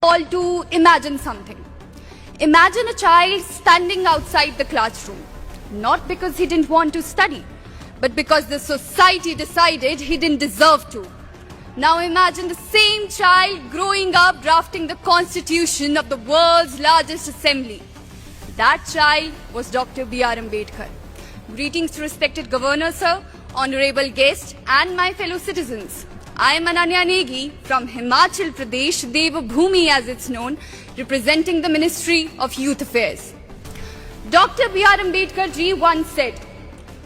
all to imagine something. Imagine a child standing outside the classroom, not because he didn't want to study, but because the society decided he didn't deserve to. Now imagine the same child growing up drafting the constitution of the world's largest assembly. That child was Dr. B.R. Ambedkar. Greetings to respected Governor Sir, honorable guests and my fellow citizens. I am Ananya Negi from Himachal Pradesh, Devbhoomi as it's known, representing the Ministry of Youth Affairs. Dr. B.R. Ambedkar ji once said,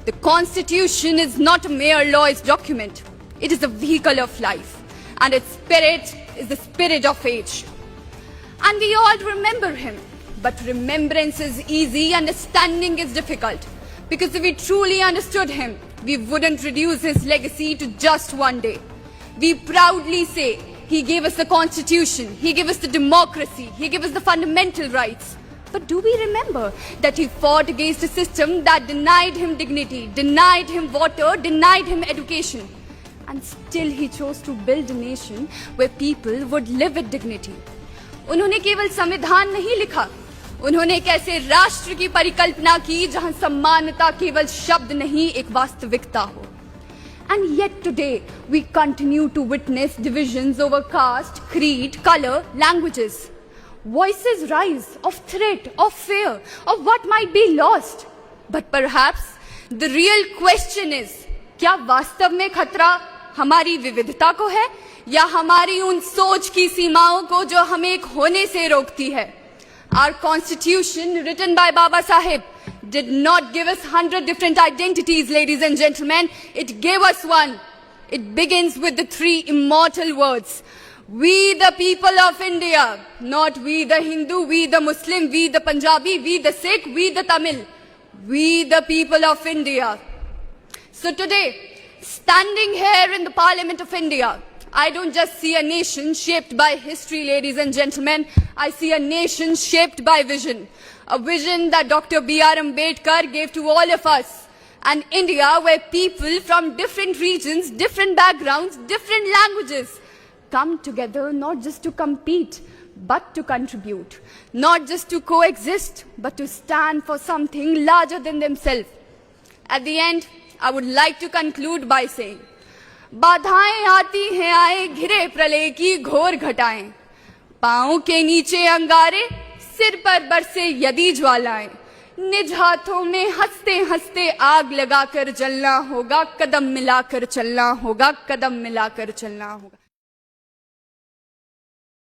"The Constitution is not a mere law's document. It is a vehicle of life, and its spirit is the spirit of age." And we all remember him. But remembrance is easy, understanding is difficult. Because if we truly understood him, we wouldn't reduce his legacy to just one day. We proudly say he gave us the Constitution, he gave us the democracy, he gave us the fundamental rights. But do we remember that he fought against a system that denied him dignity, denied him water, denied him education? And still he chose to build a nation where people would live with dignity. उन्होंने केवल संविधान नहीं लिखा, उन्होंने एक ऐसे राष्ट्र की परिकल्पना की जहां सम्मानता केवल शब्द नहीं एक वास्तविकता हो. And yet today we continue to witness divisions over caste, creed, color, languages. Voices rise of threat, of fear, of what might be lost. But perhaps the real question is, क्या वास्तव में खतरा हमारी विविधता को है या हमारी उन सोच की सीमाओं को जो हमें एक होने से रोकती है? Our Constitution, written by Baba Sahib, did not give us 100 different identities, ladies and gentlemen. It gave us one. It begins with the three immortal words. We the people of India, not we the Hindu, we the Muslim, we the Punjabi, we the Sikh, we the Tamil. We the people of India. So today, standing here in the Parliament of India, I don't just see a nation shaped by history, ladies and gentlemen. I see a nation shaped by vision. A vision that Dr. B.R. Ambedkar gave to all of us. An India where people from different regions, different backgrounds, different languages come together not just to compete, but to contribute. Not just to coexist, but to stand for something larger than themselves. At the end, I would like to conclude by saying, बाधाएं आती हैं आए घिरे प्रलय की घोर घटाएं, पांव के नीचे अंगारे, सिर पर बरसे यदि ज्वालाएं, निज हाथों में हंसते हंसते आग लगाकर जलना होगा, कदम मिलाकर चलना होगा, कदम मिलाकर चलना होगा.